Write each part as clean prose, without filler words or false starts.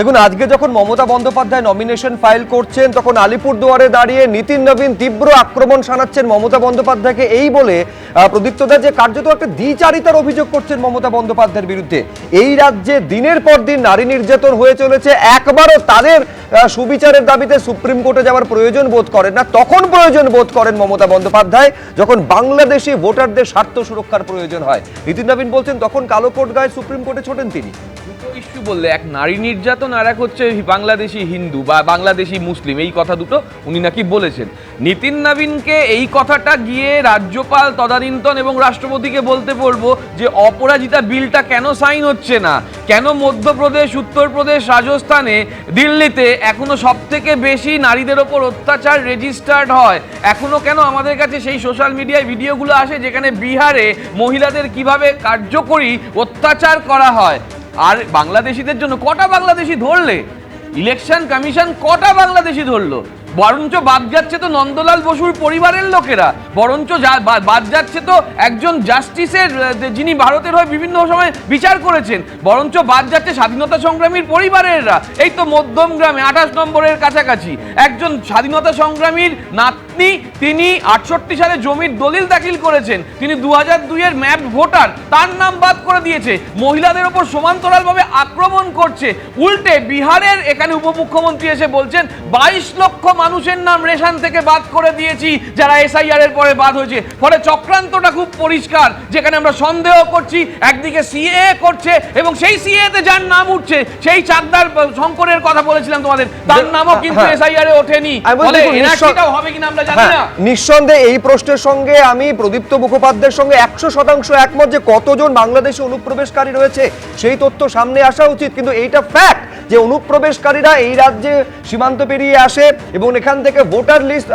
দেখুন, আজকে যখন মমতা বন্দ্যোপাধ্যায় নমিনেশন ফাইল করছেন তখন আলিপুরদুয়ারে দাঁড়িয়ে নীতিন নবীন তীব্র আক্রমণ শানাচ্ছেন মমতা বন্দ্যোপাধ্যায়কে, এই বলে প্রদীপ্তদা যে কার্যত একটা দ্বিচারিতার অভিযোগ করছেন মমতা বন্দ্যোপাধ্যায়ের বিরুদ্ধে। এই রাজ্যে দিনের পর দিন নারী নির্যাতন হয়ে চলেছে, একবারও তাদের সুবিচারের দাবিতে সুপ্রিম কোর্টে যাওয়ার প্রয়োজন বোধ করেন না। তখন প্রয়োজন বোধ করেন মমতা বন্দ্যোপাধ্যায় যখন বাংলাদেশি ভোটারদের স্বার্থ সুরক্ষার প্রয়োজন হয়। নীতিন নবীন বলছেন তখন কালো কোট গায়ে সুপ্রিম কোর্টে ছোটেন তিনি। ইস্যু বললে এক নারী নির্যাতন আর এক হচ্ছে বাংলাদেশি হিন্দু বা বাংলাদেশি মুসলিম, এই কথা দুটো উনি নাকি বলেছেন। নীতিন নবীনকে এই কথাটা গিয়ে রাজ্যপাল তদানীন্তন এবং রাষ্ট্রপতিকে বলতে বলবো যে অপরাজিতা বিলটা কেন সাইন হচ্ছে না, কেন মধ্যপ্রদেশ, উত্তরপ্রদেশ, রাজস্থানে, দিল্লিতে এখনো সব থেকে বেশি নারীদের ওপর অত্যাচার রেজিস্টার্ড হয়, এখনো কেন আমাদের কাছে সেই সোশ্যাল মিডিয়ায় ভিডিওগুলো আসে যেখানে বিহারে মহিলাদের কিভাবে কার্যকরী অত্যাচার করা হয়। আর বাংলাদেশিদের জন্য কটা বাংলাদেশি ধরলে? ইলেকশন কমিশন কটা বাংলাদেশি ধরলো? বরঞ্চ বাদ যাচ্ছে তো নন্দলাল বসুর পরিবারের লোকেরা, বরঞ্চ বাদ যাচ্ছে তো একজন জাস্টিসের যিনি ভারতের হয়ে বিভিন্ন সময় বিচার করেছেন, বরঞ্চ বাদ যাচ্ছে স্বাধীনতা সংগ্রামীর পরিবারেররা। এই তো মধ্যমগ্রামে 28 নম্বরের কাছাকাছি একজন স্বাধীনতা সংগ্রামীর নাতনি, তিনি 68 সালে জমির দলিল দাখিল করেছেন, তিনি 2002-এর ম্যাপ ভোটার, তার নাম বাদ করে দিয়েছে। মহিলাদের ওপর সমান্তরালভাবে আক্রমণ করছে। উল্টে বিহারের এখানে উপমুখ্যমন্ত্রী এসে বলছেন 22 লক্ষ মানুষের নাম রেশন থেকে বাদ করে দিয়েছি যারা এসআইআর এর পরে বাদ হয়েছে। ফলে চক্রান্তটা খুব পরিষ্কার, যেখানে আমরা সন্দেহ করছি একদিকে সিএ করছে এবং সেই সিএ তে যার নাম উঠছে সেই চাকদার শঙ্করের কথা বলেছিলাম তোমাদের, তার নামও কিন্তু এসআইআর এ ওঠেনি। ফলে এনআরসিটাও হবে কিনা আমরা জানি না। নিঃসন্দেহে এই প্রশ্নের সঙ্গে আমি প্রদীপ্ত মুখোপাধ্যায়ের সঙ্গে 100% একমত যে কতজন বাংলাদেশি অনুপ্রবেশকারী রয়েছে সেই তথ্য সামনে আসা উচিত, কিন্তু এইটা ফ্যাক্ট যে অনুপ্রবেশকারীরা এই রাজ্যে সীমান্ত পেরিয়ে আসে এবং এখান থেকে ভোটার লিস্ট,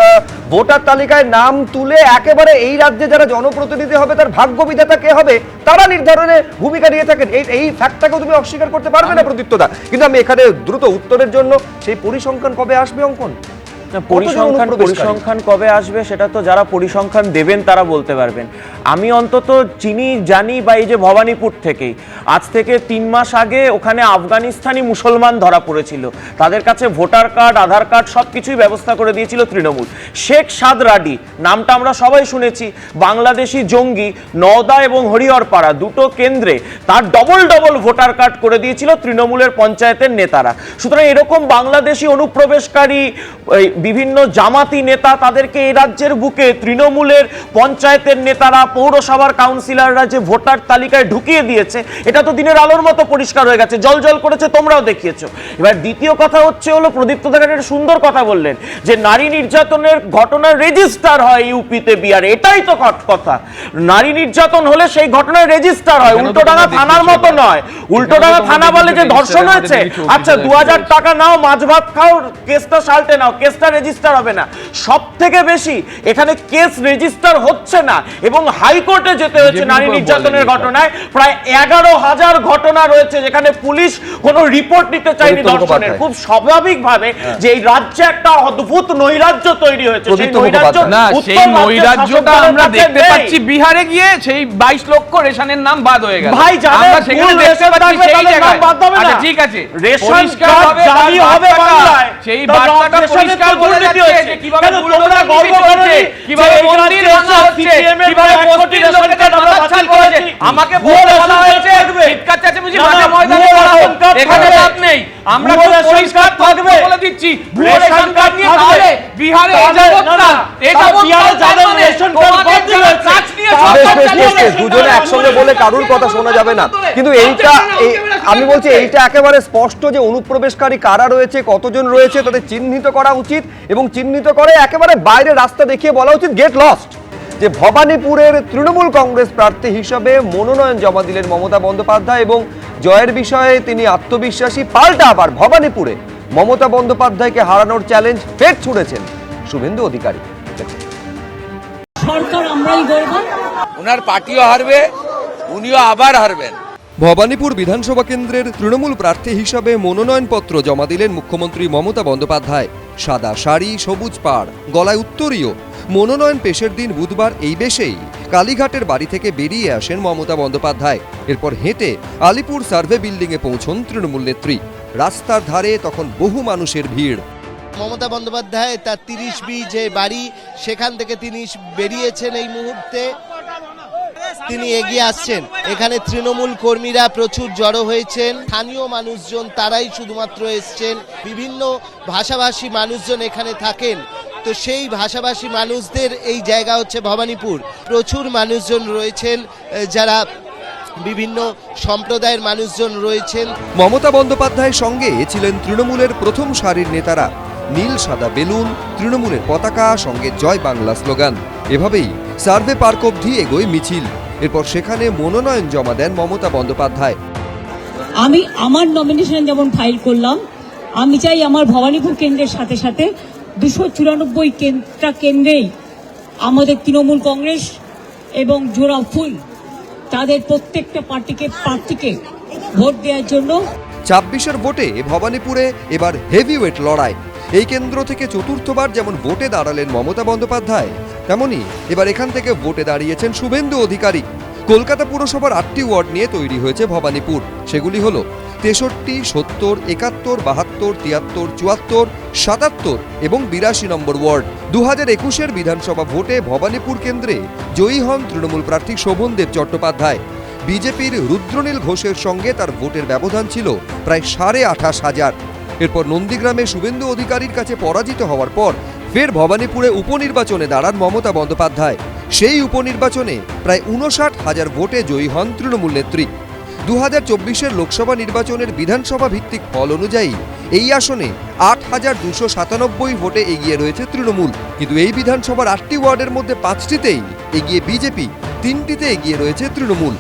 ভোটার তালিকায় নাম তুলে একেবারে এই রাজ্যে যারা জনপ্রতিনিধি হবে তার ভাগ্য বিধাতা কে হবে তারা নির্ধারণে ভূমিকা নিয়ে থাকেন। এই ফ্যাক্টটাকেও তুমি অস্বীকার করতে পারবে না প্রদীপ্তদা। কিন্তু আমি এখানে দ্রুত উত্তরের জন্য সেই পরিসংখ্যান কবে আসবে অঙ্কন? পরিসংখ্যান কবে আসবে সেটা তো যারা পরিসংখ্যান দেবেন তারা বলতে পারবেন। আমি অন্তত জানি বা এই যে ভবানীপুর থেকেই আজ থেকে 3 মাস আগে ওখানে আফগানিস্তানি মুসলমান ধরা পড়েছিল, তাদের কাছে ভোটার কার্ড, আধার কার্ড সবকিছুই ব্যবস্থা করে দিয়েছিল তৃণমূল। শেখ সাদ রাডি নামটা আমরা সবাই শুনেছি, বাংলাদেশি জঙ্গি, নওদা এবং হরিহরপাড়া দুটো কেন্দ্রে তার ডবল ভোটার কার্ড করে দিয়েছিল তৃণমূলের পঞ্চায়েতের নেতারা। সুতরাং এরকম বাংলাদেশি অনুপ্রবেশকারী বিভিন্ন জামাতি নেতা তাদেরকে এই রাজ্যের বুকে তৃণমূলের পঞ্চায়েতের নেতারা, পৌরসভার কাউন্সিলররা যে ভোটার তালিকায় ঢুকিয়ে দিয়েছে এটা তো দিনের আলোর মতো পরিষ্কার হয়ে গেছে, জল করেছে, তোমরাও দেখিয়েছো। এবার দ্বিতীয় কথা হচ্ছে হলো প্রদীপ্ত দা একটা সুন্দর কথা বললেন যে নারী নির্যাতনের ঘটনা রেজিস্টার হয় ইউপিতে, বিহারে, এটাই তো কথা। নারী নির্যাতন হলে সেই ঘটনা রেজিস্টার হয়, উল্টোডাঙ্গা থানার মতো নয়। উল্টোডাঙ্গা থানা বলে যে ধর্ষণ হয়েছে, আচ্ছা 2000 টাকা নাও, মাছ ভাত খাও, কেসটা সাল্টে নাও, কেসটা রেজিস্টার হবে না। সব থেকে বেশি এখানে কেস রেজিস্টার হচ্ছে না এবং হাইকোর্টে যেতে হচ্ছে নারী নির্যাতনের ঘটনায়। প্রায় 11,000 ঘটনা রয়েছে যেখানে পুলিশ কোনো রিপোর্ট নিতে চায়নি ধর্ষণের। খুব স্বাভাবিকভাবে যে এই রাজ্যে একটা অদ্ভুত নৈরাজ্য তৈরি হয়েছে, সেই নৈরাজ্যটা আমরা দেখতে পাচ্ছি বিহারে গিয়ে সেই 22 লক্ষ রেশনের নাম বাদ হয়ে গেল। ভাই আমরা সেখানে দেখতে পাচ্ছি সেই জায়গায় বাদ হবে না। ঠিক আছে, রেশন কার্ড জারি হবে বাংলায়, সেই বার্তাটা পরিষ্কার বলে দিচ্ছে যে কিভাবে তোমরা গর্ব করছে, কিভাবে মন্দির ভাঙা হচ্ছে, কিভাবে পশ্চিম লোকেদের মাথাছাল করেছে। আমাকে বলা হয়েছে চিৎকার চেঁচামেচি মাঠে ময়দানে করা হোক, এখানে লাভ নেই। আমরা খুব পরিষ্কার থাকবে বলে দিচ্ছি, রেশন কার্ড নিয়ে তাহলে বিহারে এটা বিহারে যাদের রেশন কার্ড বন্ধ হয়েছে কাজ নিয়ে সরকার চালিয়ে দুজনে একসঙ্গে বলে কারুর কথা শোনা যাবে না। কিন্তু এইটা আমি বলছি এইটা একেবারে স্পষ্ট যে অনুপ্রবেশকারী কারা রয়েছে, কতজন রয়েছে তাদের চিহ্নিত করা উচিত এবং চিহ্নিত করে একেবারে বাইরে রাস্তা দেখিয়ে বলা উচিত গেট লস্ট। যে ভবানীপুরের তৃণমূল কংগ্রেস প্রার্থী হিসেবে মনোনয়ন জমা দিলেন মমতা বন্দ্যোপাধ্যায় এবং জয়ের বিষয়ে তিনি আত্মবিশ্বাসী। পাল্টা আবার ভবানীপুরে মমতা বন্দ্যোপাধ্যায়কে হারানোর চ্যালেঞ্জ ফের ছুড়েছেন শুভেন্দু অধিকারী। সরকার আমরাই গর্ব, ওনার পার্টিও হারবে, উনিও আবার হারবেন। ভবানীপুর বিধানসভা কেন্দ্রের তৃণমূল প্রার্থী হিসাবে মনোনয়নপত্র জমা দিলেন মুখ্যমন্ত্রী মমতা বন্দ্যোপাধ্যায়। সাদা শাড়ি, সবুজ পাড়, গলায় উত্তরীয়। মনোনয়ন পেশের দিন বুধবার এই বেশেই কালীঘাটের বাড়ি থেকে বেরিয়ে আসেন মমতা বন্দ্যোপাধ্যায়। এরপর হেঁটে আলিপুর সার্ভে বিল্ডিংয়ে পৌঁছন তৃণমূল নেত্রী। রাস্তার ধারে তখন বহু মানুষের ভিড়। মমতা বন্দ্যোপাধ্যায় তার 30B যে বাড়ি, সেখান থেকে তিনি বেরিয়েছেন। এই মুহূর্তে তিনি এগিয়ে আসছেন। এখানে তৃণমূল কর্মীরা প্রচুর জড়ো হয়েছেন, স্থানীয় মানুষজন তারাই শুধুমাত্র এসছেন। বিভিন্ন ভাষাভাষী মানুষজন এখানে থাকেন, তো সেই ভাষাভাষী মানুষদের এই জায়গা হচ্ছে ভবানীপুর। প্রচুর মানুষজন রয়েছেন যারা বিভিন্ন সম্প্রদায়ের মানুষজন রয়েছেন। মমতা বন্দ্যোপাধ্যায়ের সঙ্গে ছিলেন তৃণমূলের প্রথম সারির নেতারা। নীল সাদা বেলুন, তৃণমূলের পতাকা, সঙ্গে জয় বাংলা স্লোগান। এভাবেই সার্ভে পার্ক অবধি এগোয় মিছিল। এরপর সেখানে মনোনয়ন জমা দেন মমতা বন্দ্যোপাধ্যায়। আমি আমার নমিনেশন যেমন ফাইল করলাম, আমি চাই আমার ভবানীপুর কেন্দ্রের সাথে সাথে 294টা কেন্দ্রেই আমাদের তৃণমূল কংগ্রেস এবং জোড়া ফুল তাদের প্রত্যেকটা প্রার্থীকে ভোট দেওয়ার জন্য। 26-এর ভোটে ভবানীপুরে এবার হেভিওয়েট লড়াই। এই কেন্দ্র থেকে চতুর্থবার যেমন ভোটে দাঁড়ালেন মমতা বন্দ্যোপাধ্যায়, তেমনি এবার এখান থেকে ভোটে দাঁড়িয়েছেন শুভেন্দু অধিকারী। কলকাতা পুরসভার 8টি ওয়ার্ড নিয়ে তৈরি হয়েছে ভবানীপুর। সেগুলি হলো 63, 70, 71, 72, 73, 74, 77 এবং 82 নম্বর ওয়ার্ড। 2021-এর বিধানসভা ভোটে ভবানীপুর কেন্দ্রে জয়ী হন তৃণমূল প্রার্থী শোভনদেব চট্টোপাধ্যায়। বিজেপির রুদ্রনীল ঘোষের সঙ্গে তার ভোটের ব্যবধান ছিল প্রায় 28,500। এরপর নন্দীগ্রামে শুভেন্দু অধিকারীর কাছে পরাজিত হওয়ার পর ফের ভবানীপুরে উপনির্বাচনে দাঁড়ান মমতা বন্দ্যোপাধ্যায়। সেই উপনির্বাচনে প্রায় 59,000 ভোটে জয়ী হন তৃণমূল নেত্রী। 2024-এর লোকসভা নির্বাচনের বিধানসভা ভিত্তিক ফল অনুযায়ী এই আসনে 8,297 ভোটে এগিয়ে রয়েছে তৃণমূল। কিন্তু এই বিধানসভার 8টি ওয়ার্ডের মধ্যে 5টিতেই এগিয়ে বিজেপি, 3টিতে এগিয়ে রয়েছে তৃণমূল।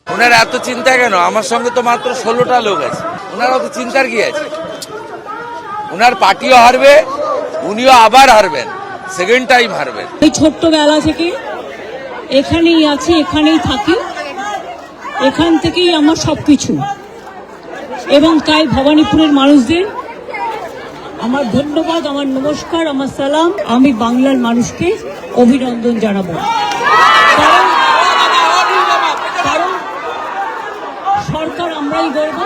ওনার এত চিন্তা কেন? আমার সঙ্গে তো মাত্র 16টা লোক আছে। ওনার অত চিন্তার কি আছে? ওনার পার্টিও হারবে, উনিও আবার হারবেন, সেকেন্ড টাইম হারবেন। এই ছোট্টবেলা থেকে এখানেই আছি, এখানেই থাকি, এখান থেকেই আমার সবকিছু। এবং তাই ভবানীপুরের মানুষদের আমার ধন্যবাদ, আমার নমস্কার, আমার সালাম। আমি বাংলার মানুষকে অভিনন্দন জানাবো, কারণ সরকার আমরাই গর্ব।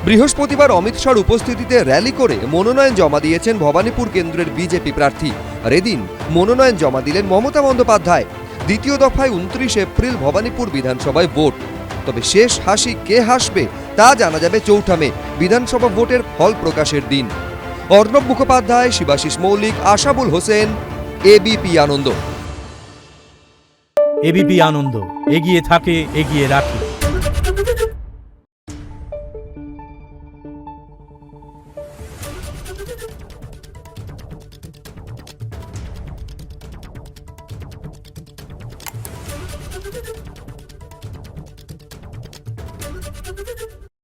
বৃহস্পতিবার অমিত শাহর উপস্থিতিতে র্যালি করে মনোনয়ন জমা দিয়েছেন ভবানীপুর কেন্দ্রের বিজেপি প্রার্থী। আর এদিন মনোনয়ন জমা দিলেন মমতা বন্দ্যোপাধ্যায়। দ্বিতীয় দফায় 29 এপ্রিল ভবানীপুর বিধানসভায় ভোট। তবে শেষ হাসি কে হাসবে তা জানা যাবে 4 মে, বিধানসভা ভোটের ফল প্রকাশের দিন। অর্ণব মুখোপাধ্যায়, শিবাশিস মৌলিক, আশাবুল হোসেন, এবিপি আনন্দ। এবিপি আনন্দ, এগিয়ে থাকে, এগিয়ে রাখে।